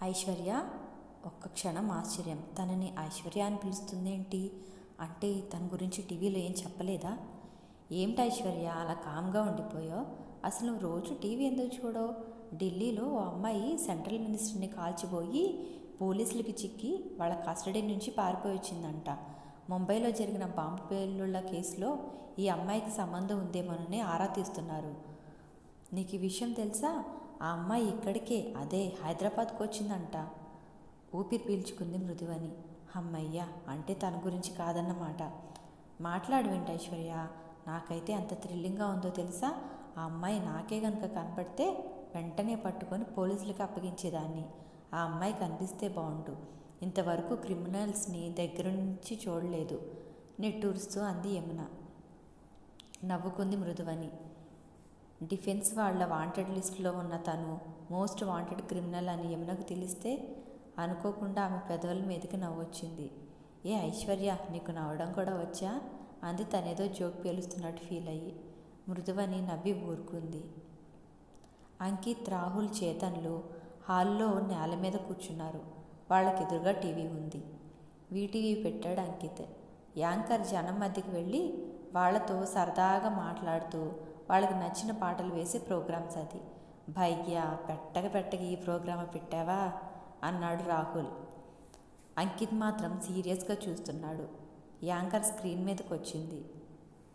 ఐశ్వర్య. ఒక్క క్షణం ఆశ్చర్యం. తనని ఐశ్వర్య అని పిలుస్తుందేంటి? అంటే తన గురించి టీవీలో ఏం చెప్పలేదా? ఏమిటి ఐశ్వర్య అలా కామ్గా ఉండిపోయావు? అసలు నువ్వు రోజు టీవీ ఎందుకు చూడవు? ఢిల్లీలో ఓ అమ్మాయి సెంట్రల్ మినిస్టర్ని కాల్చిపోయి పోలీసులకి చిక్కి వాళ్ళ కస్టడీ నుంచి పారిపోయి వచ్చిందంట. ముంబైలో జరిగిన బాంబు పేలుళ్ల కేసులో ఈ అమ్మాయికి సంబంధం ఉందేమోనని ఆరా తీస్తున్నారు. నీకు ఈ విషయం తెలుసా? ఆ అమ్మాయి ఇక్కడికే, అదే హైదరాబాద్కు వచ్చిందంట. ఊపిరి పీల్చుకుంది మృదువని. అమ్మయ్య, అంటే తన గురించి కాదన్నమాట. మాట్లాడవేంటి ఐశ్వర్య? నాకైతే ఎంత థ్రిల్లింగ్గా ఉందో తెలుసా? ఆ అమ్మాయి నాకే గనుక కనపడితే వెంటనే పట్టుకొని పోలీసులకి అప్పగించేదాన్ని. ఆ అమ్మాయి కనిపిస్తే బాగుండు. ఇంతవరకు క్రిమినల్స్ని దగ్గర నుంచి చూడలేదు నిట్టూరుస్తూ అంది యమున. నవ్వుకుంది మృదువని. డిఫెన్స్ వాళ్ళ వాంటెడ్ లిస్టులో ఉన్న తను మోస్ట్ వాంటెడ్ క్రిమినల్ అని యమునకు తెలిస్తే అనుకోకుండా ఆమె పెదవుల మీదకి నవ్వొచ్చింది. ఏ ఐశ్వర్య, నీకు నవ్వడం కూడా వచ్చా? అంది తనేదో జోక్ పేలుస్తున్నట్టు ఫీల్ అయ్యి. మృదువని నవ్వి ఊరుకుంది. అంకిత్, రాహుల్, చేతన్లు హాల్లో నేల మీద కూర్చున్నారు. వాళ్ళకెదురుగా టీవీ ఉంది. వీటీవీ పెట్టాడు అంకిత్. యాంకర్ జనం మధ్యకి వెళ్ళి వాళ్లతో సరదాగా మాట్లాడుతూ వాళ్ళకి నచ్చిన పాటలు వేసే ప్రోగ్రామ్స్ అది. భయ్యా, పెట్టక ఈ ప్రోగ్రామ్ పెట్టావా అన్నాడు రాహుల్. అంకిత్ మాత్రం సీరియస్గా చూస్తున్నాడు. యాంకర్ స్క్రీన్ మీదకి వచ్చింది.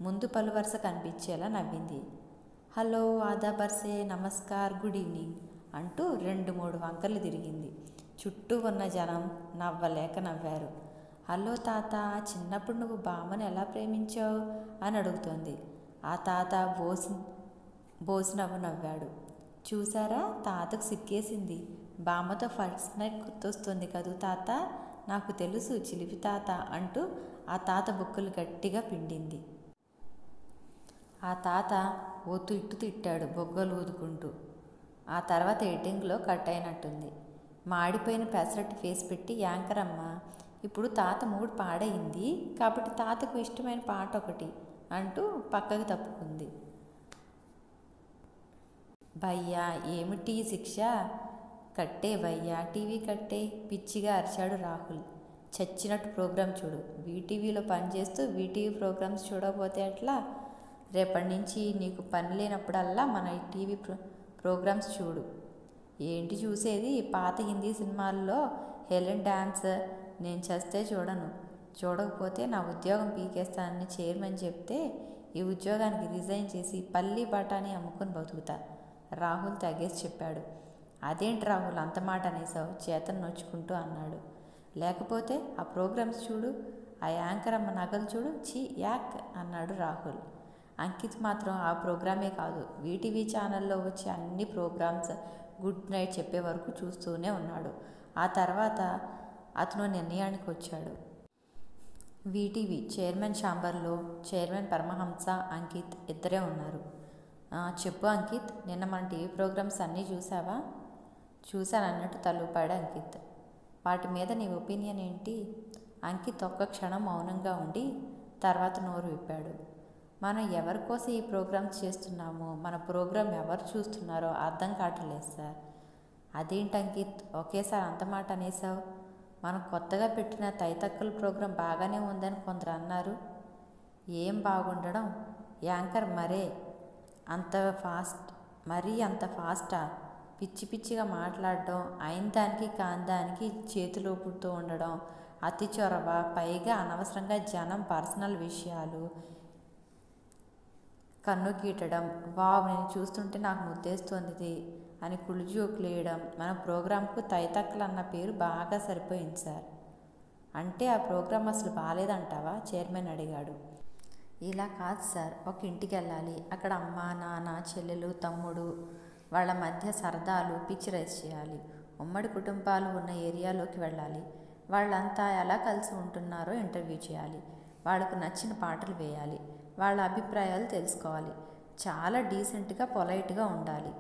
ముందు పలు వరుస కనిపించేలా నవ్వింది. హలో, ఆదాబర్సే, నమస్కార్, గుడ్ ఈవినింగ్ అంటూ 2-3 వంకర్లు తిరిగింది. చుట్టూ ఉన్న జనం నవ్వలేక నవ్వారు. హలో తాత, చిన్నప్పుడు నువ్వు బామ్మని ఎలా ప్రేమించావు అని అడుగుతోంది. ఆ తాత బోసి నవ్వాడు. చూసారా, తాతకు సిగ్గేసింది. బామ్మతో ఫస్ట్ నైట్ గుర్తొస్తుంది కదూ తాత? నాకు తెలుసు, చిలిపి తాత అంటూ ఆ తాత బుక్కలు గట్టిగా పిండింది. ఆ తాత ఓ తిట్టు తిట్టాడు బొగ్గలు ఊదుకుంటూ. ఆ తర్వాత ఎడిటింగ్లో కట్ అయినట్టుంది. మాడిపోయిన పెసరట్టు ఫేస్ పెట్టి, యాంకర్ అమ్మ, ఇప్పుడు తాత మూడు పాడయింది కాబట్టి తాతకు ఇష్టమైన పాట ఒకటి అంటూ పక్కకి తప్పుకుంది. భయ్యా, ఏమిటి శిక్ష? కట్టే భయ్యా, టీవీ కట్టే, పిచ్చిగా అరిచాడు రాహుల్. చచ్చినట్టు ప్రోగ్రాం చూడు. వీటీవీలో పనిచేస్తూ వీటీవీ ప్రోగ్రామ్స్ చూడకపోతే ఎట్లా? రేపటి నుంచి నీకు పని లేనప్పుడల్లా మన టీవీ ప్రోగ్రామ్స్ చూడు. ఏంటి చూసేది? పాత హిందీ సినిమాల్లో హెలెన్ డాన్స్. నేను చస్తే చూడను. చూడకపోతే నా ఉద్యోగం పీకేస్తానని చైర్మన్ చెప్తే ఈ ఉద్యోగానికి రిజైన్ చేసి పల్లి బఠానీ అమ్ముకొని బతుకుతా, రాహుల్ తగ్గేసి చెప్పాడు. అదేంటి రాహుల్ అంత మాట అనేసావు? చేతను నొచ్చుకుంటూ అన్నాడు. లేకపోతే ఆ ప్రోగ్రామ్స్ చూడు, ఆ యాంకర్ అమ్మ నగలు చూడు, ఛీ యాక్ అన్నాడు రాహుల్. అంకిత్ మాత్రం ఆ ప్రోగ్రామే కాదు, వీటీవీ ఛానల్లో వచ్చే అన్ని ప్రోగ్రామ్స్ గుడ్ నైట్ చెప్పే వరకు చూస్తూనే ఉన్నాడు. ఆ తర్వాత అతను నిర్ణయానికి వచ్చాడు. వీటీవీ చైర్మన్ ఛాంబర్లో చైర్మన్ పరమహంస, అంకిత్ ఇద్దరే ఉన్నారు. చెప్పు అంకిత్, నిన్న మన టీవీ ప్రోగ్రామ్స్ అన్నీ చూసావా? చూశానన్నట్టు తలూపాడు అంకిత్. వాటి మీద నీ ఒపీనియన్ ఏంటి? అంకిత్ ఒక్క క్షణం మౌనంగా ఉండి తర్వాత నోరు విప్పాడు. మనం ఎవరి కోసం ఈ ప్రోగ్రామ్స్ చేస్తున్నామో, మన ప్రోగ్రాం ఎవరు చూస్తున్నారో అర్థం కావట్లేదు సార్. అదేంటి అంకిత్, ఒకేసారి అంత మాట అనేసావు? మనం కొత్తగా పెట్టిన తైతక్కల ప్రోగ్రాం బాగానే ఉందని కొందరు అన్నారు. ఏం బాగుండడం? యాంకర్ మరీ అంత ఫాస్టా? పిచ్చి పిచ్చిగా మాట్లాడడం, అయిన దానికి కాని దానికి చేతులు పుడుతూ ఉండడం, అతి చొరవ, పైగా అనవసరంగా జనం పర్సనల్ విషయాలు కన్ను గీటడం. వావ్, నేను చూస్తుంటే నాకు ముద్దేస్తోంది అని కుళ్ళుజోకులు వేయడం. మన ప్రోగ్రాంకు తైతక్కలు అన్న పేరు బాగా సరిపోయింది సార్. అంటే ఆ ప్రోగ్రాం అసలు బాగాలేదంటావా? చైర్మన్ అడిగాడు. ఇలా కాదు సార్, ఒక ఇంటికి వెళ్ళాలి. అక్కడ అమ్మ, నాన్న, చెల్లెలు, తమ్ముడు వాళ్ళ మధ్య సరదాలు పిక్చరైజ్ చేయాలి. ఉమ్మడి కుటుంబాలు ఉన్న ఏరియాలోకి వెళ్ళాలి. వాళ్ళంతా ఎలా కలిసి ఉంటున్నారో ఇంటర్వ్యూ చేయాలి. వాళ్ళకు నచ్చిన పాటలు వేయాలి. వాళ్ళ అభిప్రాయాలు తెలుసుకోవాలి. చాలా డీసెంట్గా, పొలైట్గా ఉండాలి.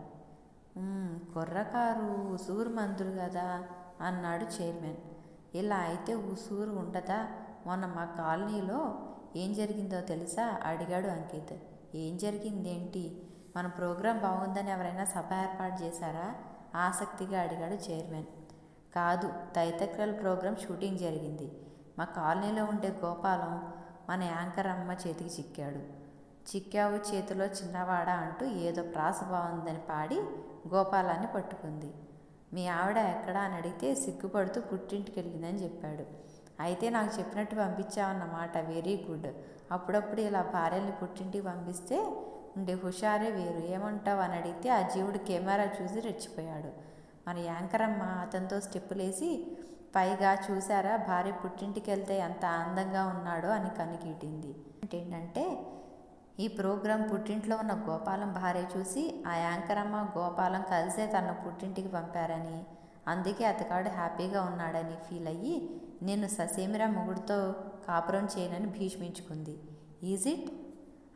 కుర్రకారు ఉసూరు మందురు కదా అన్నాడు చైర్మన్. ఇలా అయితే ఉసూరు ఉండదా? మొన్న మా కాలనీలో ఏం జరిగిందో తెలుసా? అడిగాడు అంకిత్. ఏం జరిగిందేంటి? మన ప్రోగ్రాం బాగుందని ఎవరైనా సభ ఏర్పాటు చేశారా? ఆసక్తిగా అడిగాడు చైర్మన్. కాదు, తైతక్రల్ ప్రోగ్రాం షూటింగ్ జరిగింది. మా కాలనీలో ఉండే గోపాలం మన యాంకర్ అమ్మ చేతికి చిక్కాడు. చిక్కావు చేతిలో చిన్నవాడా అంటూ ఏదో ప్రాస బాగుందని పాడి గోపాలాన్ని పట్టుకుంది. మీ ఆవిడ ఎక్కడా అని అడిగితే సిగ్గుపడుతూ పుట్టింటికి వెళ్ళిందని చెప్పాడు. అయితే నాకు చెప్పినట్టు పంపించావన్నమాట. Very good. అప్పుడప్పుడు ఇలా భార్యల్ని పుట్టింటికి పంపిస్తే ఉండే హుషారే వేరు. ఏమంటావు అని అడిగితే ఆ జీవుడు కెమెరా చూసి రెచ్చిపోయాడు. మన యాంకర్ అమ్మ అతనితో స్టెప్పులేసి పైగా చూసారా భార్య పుట్టింటికి వెళ్తే ఎంత ఆనందంగా ఉన్నాడో అని కనిగీటింది. ఏంటంటే ఈ ప్రోగ్రాం పుట్టింట్లో ఉన్న గోపాలం భార్య చూసి ఆ యాంకర్ అమ్మ గోపాలం కలిసే తన పుట్టింటికి పంపారని, అందుకే అతగాడు హ్యాపీగా ఉన్నాడని ఫీల్ అయ్యి నేను ససేమిరా మొగుడితో కాపురం చేయనని భీష్మించుకుంది. Is it?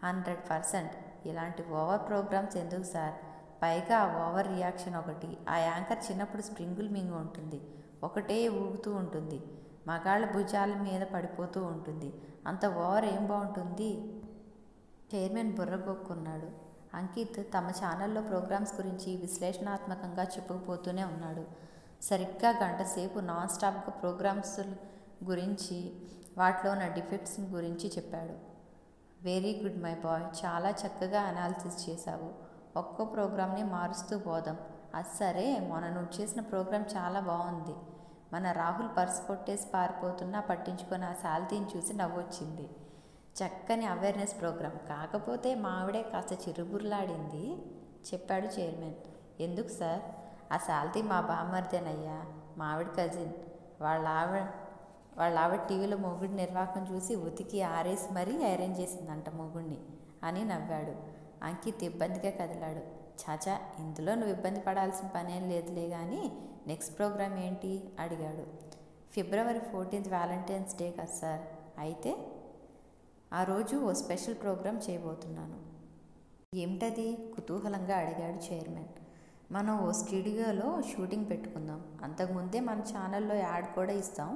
100%. ఇలాంటి ఓవర్ ప్రోగ్రామ్స్ ఎందుకు సార్? పైగా ఆ ఓవర్ రియాక్షన్ ఒకటి. ఆ యాంకర్ చిన్నప్పుడు స్ప్రింగుల్ మింగు ఉంటుంది, ఒకటే ఊగుతూ ఉంటుంది, మగాళ్ళ భుజాల మీద పడిపోతూ ఉంటుంది. అంత ఓవర్ ఏం బాగుంటుంది? చైర్మన్ బుర్రగొక్కున్నాడు. అంకిత్ తమ ఛానల్లో ప్రోగ్రామ్స్ గురించి విశ్లేషణాత్మకంగా చెప్పుకుపోతూనే ఉన్నాడు. సరిగ్గా గంట సేపు నాన్ స్టాప్గా ప్రోగ్రామ్స్ గురించి, వాటిలో ఉన్న డిఫెక్ట్స్ గురించి చెప్పాడు. వెరీ గుడ్ మై బాయ్, చాలా చక్కగా అనాలిసిస్ చేశావు. ఒక్కో ప్రోగ్రామ్ని మారుస్తూ పోదాం. అది సరే, మొన్న నువ్వు చేసిన ప్రోగ్రాం చాలా బాగుంది. మన రాహుల్ పర్స్ కొట్టేసి పారిపోతున్నా పట్టించుకొని ఆ శాల్తీని చూసి నవ్వొచ్చింది. చక్కని అవేర్నెస్ ప్రోగ్రాం. కాకపోతే మా ఆవిడే కాస్త చిరుబుర్లాడింది చెప్పాడు చైర్మన్. ఎందుకు సార్? ఆ శాల్తీ మా బామ్మర్దేనయ్యా, మా ఆవిడ కజిన్. వాళ్ళ ఆవిడ టీవీలో మొగుడి నిర్వాహకం చూసి ఉతికి ఆరేసి మరీ అరేంజ్ చేసిందంట మొగుడిని అని నవ్వాడు. అంకిత్ ఇబ్బందిగా కదిలాడు. చాచా, ఇందులో నువ్వు ఇబ్బంది పడాల్సిన పనేం లేదులే కానీ నెక్స్ట్ ప్రోగ్రాం ఏంటి అడిగాడు. February 14th వ్యాలంటైన్స్ డే కదా సార్. అయితే ఆ రోజు ఓ స్పెషల్ ప్రోగ్రాం చేయబోతున్నాను. ఏమిటది? కుతూహలంగా అడిగాడు చైర్మన్. మనం ఓ స్టూడియోలో షూటింగ్ పెట్టుకుందాం. అంతకుముందే మన ఛానల్లో యాడ్ కూడా ఇస్తాం.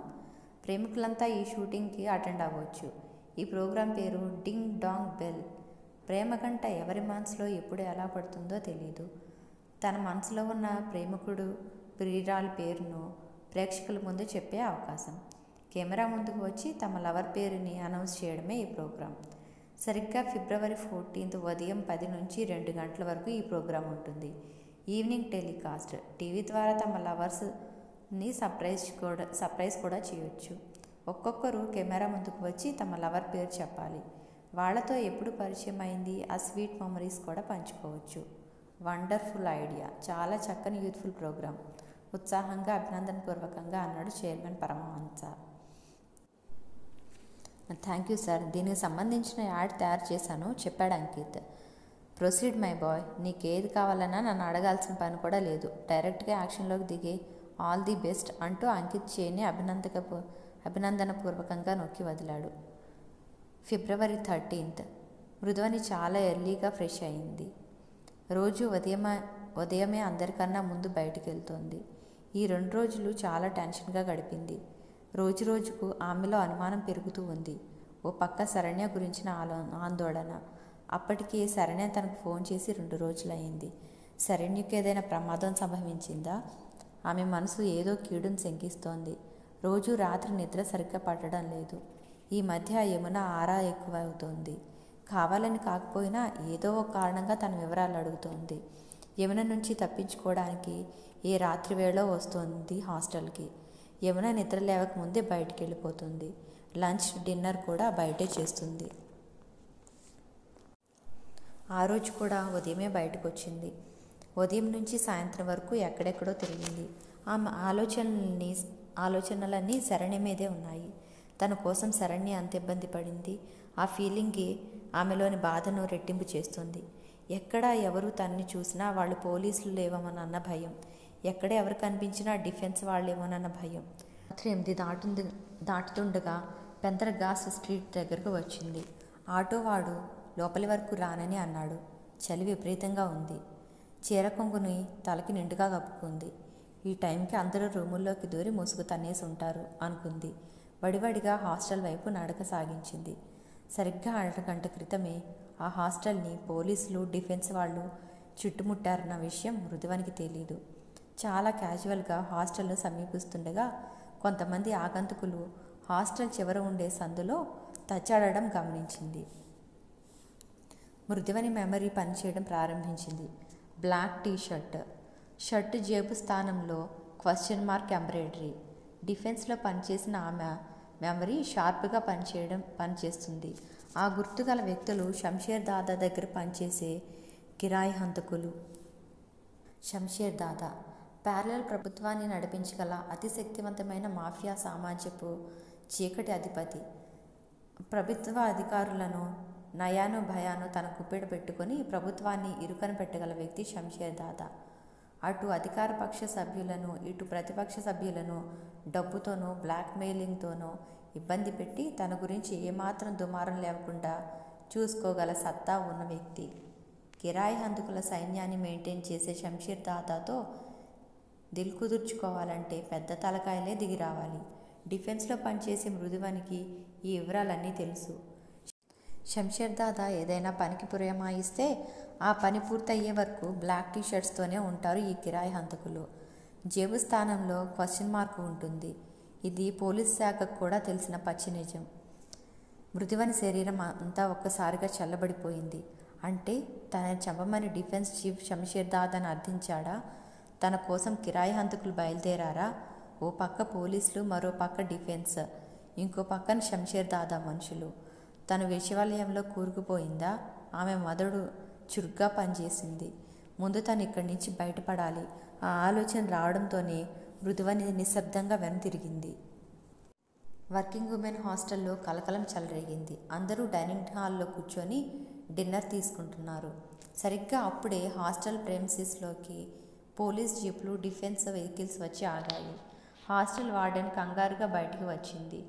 ప్రేమికులంతా ఈ షూటింగ్కి అటెండ్ అవ్వచ్చు. ఈ ప్రోగ్రాం పేరు డింగ్ డాంగ్ బెల్. ప్రేమ గంట ఎవరి మనసులో ఎప్పుడు ఎలా పడుతుందో తెలీదు. తన మనసులో ఉన్న ప్రేమికుడు ప్రియురాలి పేరును ప్రేక్షకుల ముందు చెప్పే అవకాశం. కెమెరా ముందుకు వచ్చి తమ లవర్ పేరుని అనౌన్స్ చేయడమే ఈ ప్రోగ్రాం. సరిగ్గా February 14th ఉదయం 10 నుంచి 2 గంటల వరకు ఈ ప్రోగ్రాం ఉంటుంది. Evening telecast. టీవీ ద్వారా తమ లవర్స్ని సర్ప్రైజ్ కూడా చేయొచ్చు. ఒక్కొక్కరు కెమెరా ముందుకు వచ్చి తమ లవర్ పేరు చెప్పాలి. వాళ్లతో ఎప్పుడు పరిచయం అయింది, ఆ స్వీట్ మెమరీస్ కూడా పంచుకోవచ్చు. Wonderful idea. చాలా చక్కని యూత్ఫుల్ ప్రోగ్రాం. ఉత్సాహంగా అభినందనపూర్వకంగా అన్నాడు chairman Paramahamsa. Thank you sir. దీనికి సంబంధించిన యాడ్ తయారు చేశాను చెప్పాడు అంకిత్. Proceed my boy. నీకేది కావాలన్నా నన్ను అడగాల్సిన పని కూడా లేదు. డైరెక్ట్గా యాక్షన్లోకి దిగే. ఆల్ ది బెస్ట్ అంటూ అంకిత్ చేయిని అభినందనపూర్వకంగా నొక్కి వదిలాడు. February 13th మృదువని చాలా ఎర్లీగా ఫ్రెష్ అయింది. రోజు ఉదయమే అందరికన్నా ముందు బయటికి వెళ్తోంది. ఈ 2 రోజులు చాలా టెన్షన్గా గడిపింది. రోజు రోజుకు ఆమెలో అనుమానం పెరుగుతూ ఉంది. ఓ పక్క శరణ్య గురించిన ఆందోళన. అప్పటికే శరణ్య తనకు ఫోన్ చేసి 2 రోజులయ్యింది. శరణ్యకు ఏదైనా ప్రమాదం సంభవించిందా? ఆమె మనసు ఏదో కీడును శంకిస్తోంది. రోజు రాత్రి నిద్ర సరిగ్గా పట్టడం లేదు. ఈ మధ్య యమున ఆరా ఎక్కువ అవుతోంది. కావాలని కాకపోయినా ఏదో ఒక కారణంగా తన వివరాలు అడుగుతోంది. యమున నుంచి తప్పించుకోవడానికి ఏ రాత్రి వేళ వస్తోంది హాస్టల్కి. యమున నిద్ర లేవకముందే బయటికి వెళ్ళిపోతుంది. లంచ్ డిన్నర్ కూడా బయటే చేస్తుంది. ఆ రోజు కూడా ఉదయమే బయటకు వచ్చింది. ఉదయం నుంచి సాయంత్రం వరకు ఎక్కడెక్కడో తిరిగింది. ఆమె ఆలోచనలన్నీ శరణ్య మీదే ఉన్నాయి. తన కోసం శరణ్య అంత ఇబ్బంది పడింది. ఆ ఫీలింగే ఆమెలోని బాధను రెట్టింపు చేస్తుంది. ఎక్కడ ఎవరు తనని చూసినా వాళ్ళు పోలీసులు లేవమోనన్న భయం. ఎక్కడ ఎవరు కనిపించినా డిఫెన్స్ వాళ్ళేమోనన్న భయం. రాత్రి 8 దాటుతుండగా పెందరగాస్ స్ట్రీట్ దగ్గరకు వచ్చింది. ఆటో వాడు లోపలి వరకు రానని అన్నాడు. చలి విపరీతంగా ఉంది. చీర కొంగుని తలకి నిండుగా కప్పుకుంది. ఈ టైంకి అందరూ రూముల్లోకి దూరి ముసుగు తన్నేసి ఉంటారు అనుకుంది. వడివడిగా హాస్టల్ వైపు నడక సాగించింది. సరిగ్గా 1 గంట క్రితమే ఆ హాస్టల్ని పోలీసులు డిఫెన్స్ వాళ్ళు చుట్టుముట్టారన్న విషయం మృదువనికి తెలీదు. చాలా క్యాజువల్గా హాస్టల్ను సమీపిస్తుండగా కొంతమంది ఆగంతుకులు హాస్టల్ చివర ఉండే సందులో తచ్చాడడం గమనించింది. మృదువని మెమరీ పనిచేయడం ప్రారంభించింది. బ్లాక్ షర్ట్ జేబు స్థానంలో క్వశ్చన్ మార్క్ ఎంబ్రాయిడరీ. డిఫెన్స్లో పనిచేసిన ఆమె మెమరీ షార్ప్గా పనిచేస్తుంది. ఆ గుర్తుగల వ్యక్తులు షంషేర్ దాదా దగ్గర పనిచేసే కిరాయి హంతకులు. షంషేర్ దాదా ప్యారలల్ ప్రభుత్వాన్ని నడిపించగల అతి శక్తివంతమైన మాఫియా సామ్రాజ్యపు చీకటి అధిపతి. ప్రభుత్వ అధికారులను నయాను భయాను తన గుప్పెట పెట్టుకుని ప్రభుత్వాన్ని ఇరుకన పెట్టగల వ్యక్తి షంషేర్ దాదా. అటు అధికార పక్ష సభ్యులను ఇటు ప్రతిపక్ష సభ్యులను డబ్బుతోనో బ్లాక్మెయిలింగ్తోనో ఇబ్బంది పెట్టి తన గురించి ఏమాత్రం దుమారం లేకుండా చూసుకోగల సత్తా ఉన్న వ్యక్తి. కిరాయి హంతకుల సైన్యాన్ని మెయింటైన్ చేసే షంషేర్ దాదాతో దిల్ కుదుర్చుకోవాలంటే పెద్ద తలకాయలే దిగి రావాలి. డిఫెన్స్లో పనిచేసే మృదువనికి ఈ వివరాలన్నీ తెలుసు. షంషేర్ దాదా ఏదైనా పనికి పురమాయిస్తే ఆ పని పూర్తయ్యే వరకు బ్లాక్ టీషర్ట్స్తోనే ఉంటారు ఈ కిరాయి హంతకులు. జేబు స్థానంలో క్వశ్చన్ మార్క్ ఉంటుంది. ఇది పోలీస్ శాఖకు కూడా తెలిసిన పచ్చి నిజం. మృదువని శరీరం అంతా ఒక్కసారిగా చల్లబడిపోయింది. అంటే తనని చంపమని డిఫెన్స్ చీఫ్ షంషేర్ దాదాని అర్థించాడా? తన కోసం కిరాయి హంతకులు బయలుదేరారా? ఓ పక్క పోలీసులు, మరో పక్క డిఫెన్స్, ఇంకో పక్కన షంషేర్ దాదా మనుషులు. తను విషవలయంలో కూరుకుపోయిందా? ఆమె మెదడు చురుగ్గా పనిచేసింది. ముందు తను ఇక్కడి నుంచి బయటపడాలి. ఆ ఆలోచన రావడంతోనే మృదువని నిశ్శబ్దంగా వెనుతిరిగింది. వర్కింగ్ ఉమెన్ హాస్టల్లో కలకలం చెలరేగింది. అందరూ డైనింగ్ హాల్లో కూర్చొని డిన్నర్ తీసుకుంటున్నారు. సరిగ్గా అప్పుడే హాస్టల్ ప్రెమిసెస్లోకి పోలీస్ జీప్లు, డిఫెన్స్ వెహికల్స్ వచ్చి ఆగాయి. హాస్టల్ వార్డెన్ కంగారుగా బయటకు వచ్చింది.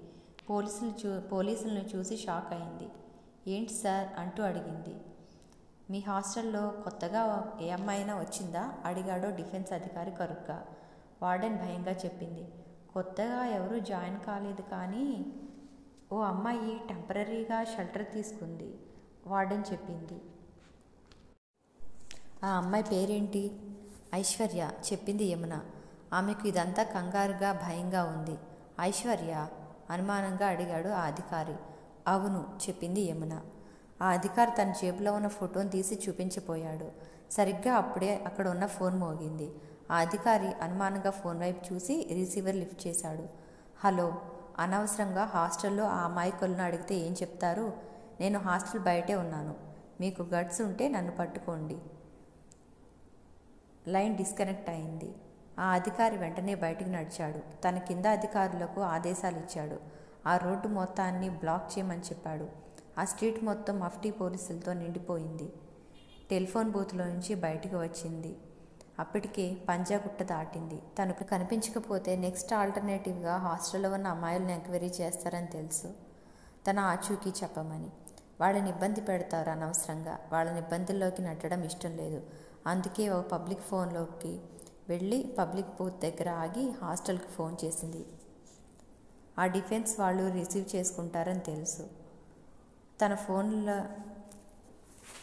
పోలీసులను చూసి షాక్ అయింది. ఏంటి సార్ అంటూ అడిగింది. మీ హాస్టల్లో కొత్తగా ఏ అమ్మాయినా వచ్చిందా? అడిగాడో డిఫెన్స్ అధికారి కరుగ్గా. వార్డెన్ భయంగా చెప్పింది. కొత్తగా ఎవరూ జాయిన్ కాలేదు, కానీ ఓ అమ్మాయి టెంపరీగా షెల్టర్ తీసుకుంది, వార్డెన్ చెప్పింది. ఆ అమ్మాయి పేరేంటి? ఐశ్వర్య, చెప్పింది యమున. ఆమెకు ఇదంతా కంగారుగా భయంగా ఉంది. ఐశ్వర్య? అనుమానంగా అడిగాడు ఆ అధికారి. అవును, చెప్పింది యమున. ఆ అధికారి తన జేబులో ఉన్న ఫోటోను తీసి చూపించబోయాడు. సరిగ్గా అప్పుడే అక్కడ ఉన్న ఫోన్ మోగింది. ఆ అధికారి అనుమానంగా ఫోన్ వైపు చూసి రిసీవర్ లిఫ్ట్ చేశాడు. హలో, అనవసరంగా హాస్టల్లో ఆ అమాయకులను అడిగితే ఏం చెప్తారు? నేను హాస్టల్ బయటే ఉన్నాను. మీకు గట్స్ ఉంటే నన్ను పట్టుకోండి. లైన్ డిస్కనెక్ట్ అయింది. ఆ అధికారి వెంటనే బయటికి నడిచాడు. తన కింద అధికారులకు ఆదేశాలు ఇచ్చాడు. ఆ రోడ్డు మొత్తాన్ని బ్లాక్ చేయమని చెప్పాడు. ఆ స్ట్రీట్ మొత్తం మఫ్టీ పోలీసులతో నిండిపోయింది. టెలిఫోన్ బూత్లో నుంచి బయటకు వచ్చింది. అప్పటికే పంజాగుట్ట దాటింది. తనకు కనిపించకపోతే నెక్స్ట్ ఆల్టర్నేటివ్గా హాస్టల్లో ఉన్న అమ్మాయిలను ఎంక్వైరీ చేస్తారని తెలుసు. తన ఆచూకీ చెప్పమని. వాళ్ళని ఇబ్బంది పెడతారు అనవసరంగా. వాళ్ళని ఇబ్బందుల్లోకి నెట్టడం ఇష్టం లేదు. అందుకే ఓ పబ్లిక్ ఫోన్లోకి వెళ్ళి పబ్లిక్ బూత్ దగ్గర ఆగి హాస్టల్కి ఫోన్ చేసింది. ఆ డిఫెన్స్ వాళ్ళు రిసీవ్ చేసుకుంటారని తెలుసు.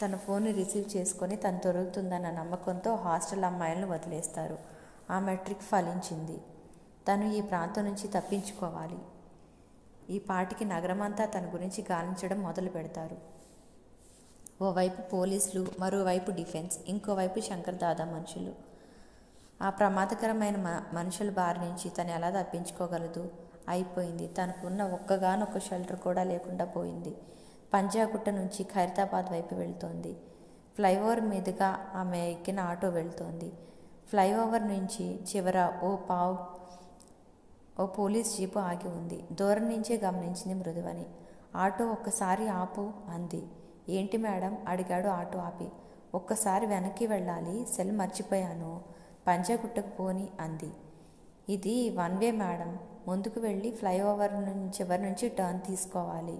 తన ఫోన్ని రిసీవ్ చేసుకొని తను దొరుకుతుందన్న నమ్మకంతో హాస్టల్ అమ్మాయిలను వదిలేస్తారు. ఆ మెట్రిక్ ఫలించింది. తను ఈ ప్రాంతం నుంచి తప్పించుకోవాలి. ఈ పాటికి నగరమంతా తన గురించి గాలించడం మొదలు పెడతారు. ఓవైపు పోలీసులు, మరోవైపు డిఫెన్స్, ఇంకోవైపు శంకర్ దాదా మనుషులు. ఆ ప్రమాదకరమైన మనుషుల బారి నుంచి తను ఎలా తప్పించుకోగలదు? అయిపోయింది. తనకున్న ఒక్కగానొక్క షెల్టర్ కూడా లేకుండా పోయింది. పంజాగుట్ట నుంచి ఖైరతాబాద్ వైపు వెళ్తోంది. ఫ్లైఓవర్ మీదుగా ఆమె ఎక్కిన ఆటో వెళ్తోంది. ఫ్లైఓవర్ నుంచి చివర ఓ పోలీస్ జీపు ఆగి ఉంది. దూరం నుంచే గమనించింది మృదువని. ఆటో ఒక్కసారి ఆపు అంది. ఏంటి మేడం? అడిగాడు ఆటో ఆపి. ఒక్కసారి వెనక్కి వెళ్ళాలి, సెల్ మర్చిపోయాను, పంజాగుట్టకు పోని అంది. ఇది వన్ వే మేడం, ముందుకు వెళ్ళి ఫ్లైఓవర్ చివరి నుంచి టర్న్ తీసుకోవాలి.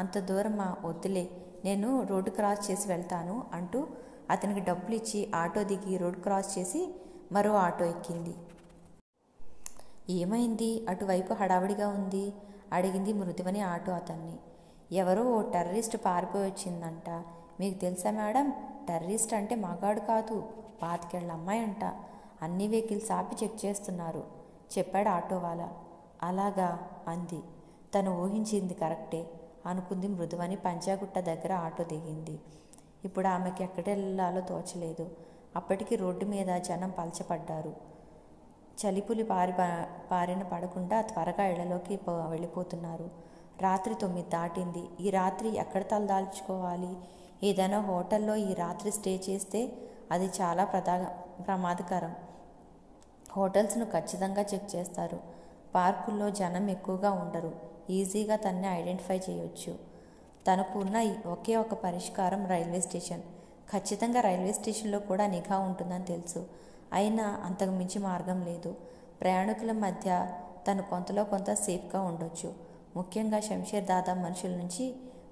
అంత దూరమా? వద్దులే, నేను రోడ్డు క్రాస్ చేసి వెళ్తాను అంటూ అతనికి డబ్బులు ఇచ్చి ఆటో దిగి రోడ్డు క్రాస్ చేసి మరో ఆటో ఎక్కింది. ఏమైంది? అటువైపు హడావిడిగా ఉంది అడిగింది మృదువని ఆటో అతన్ని. ఎవరో ఓ టెర్రరిస్ట్ పారిపోయి వచ్చిందంట. మీకు తెలుసా మేడం? టెర్రరిస్ట్ అంటే మగాడు కాదు, 25 ఏళ్ల అమ్మాయి అంట. అన్ని వెహికల్స్ ఆపి చెక్ చేస్తున్నారు చెప్పాడు ఆటో వాళ్ళ. అలాగా అంది. తను ఊహించింది కరెక్టే అనుకుంది మృదువని. పంజాగుట్ట దగ్గర ఆటో దిగింది. ఇప్పుడు ఆమెకి ఎక్కడెళ్ళాలో తోచలేదు. అప్పటికి రోడ్డు మీద జనం పలచపడ్డారు. చలిపులి పారిన పడకుండా త్వరగా ఇళ్లలోకి వెళ్ళిపోతున్నారు. రాత్రి 9 దాటింది. ఈ రాత్రి ఎక్కడ తలదాల్చుకోవాలి? ఏదైనా హోటల్లో ఈ రాత్రి స్టే చేస్తే అది చాలా ప్రమాదకరం. హోటల్స్ను ఖచ్చితంగా చెక్ చేస్తారు. పార్కుల్లో జనం ఎక్కువగా ఉండరు. ఈజీగా తన్ని ఐడెంటిఫై చేయొచ్చు. తనకు ఉన్న ఒకే ఒక పరిష్కారం రైల్వే స్టేషన్. ఖచ్చితంగా రైల్వే స్టేషన్లో కూడా నిఘా ఉంటుందని తెలుసు. అయినా అంతకు మించి మార్గం లేదు. ప్రయాణికుల మధ్య తను కొంతలో కొంత సేఫ్గా ఉండొచ్చు. ముఖ్యంగా శంషేర్ దాదా మనుషుల నుంచి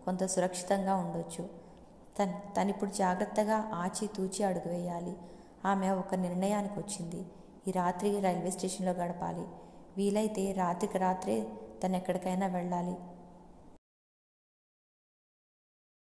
కొంత సురక్షితంగా ఉండొచ్చు. తనిప్పుడు జాగ్రత్తగా ఆచితూచి అడుగు వేయాలి. ఆమె ఒక నిర్ణయానికి వచ్చింది. ఈ రాత్రి రైల్వే స్టేషన్లో గడపాలి. వీలైతే రాత్రికి రాత్రే తను ఎక్కడికైనా వెళ్ళాలి.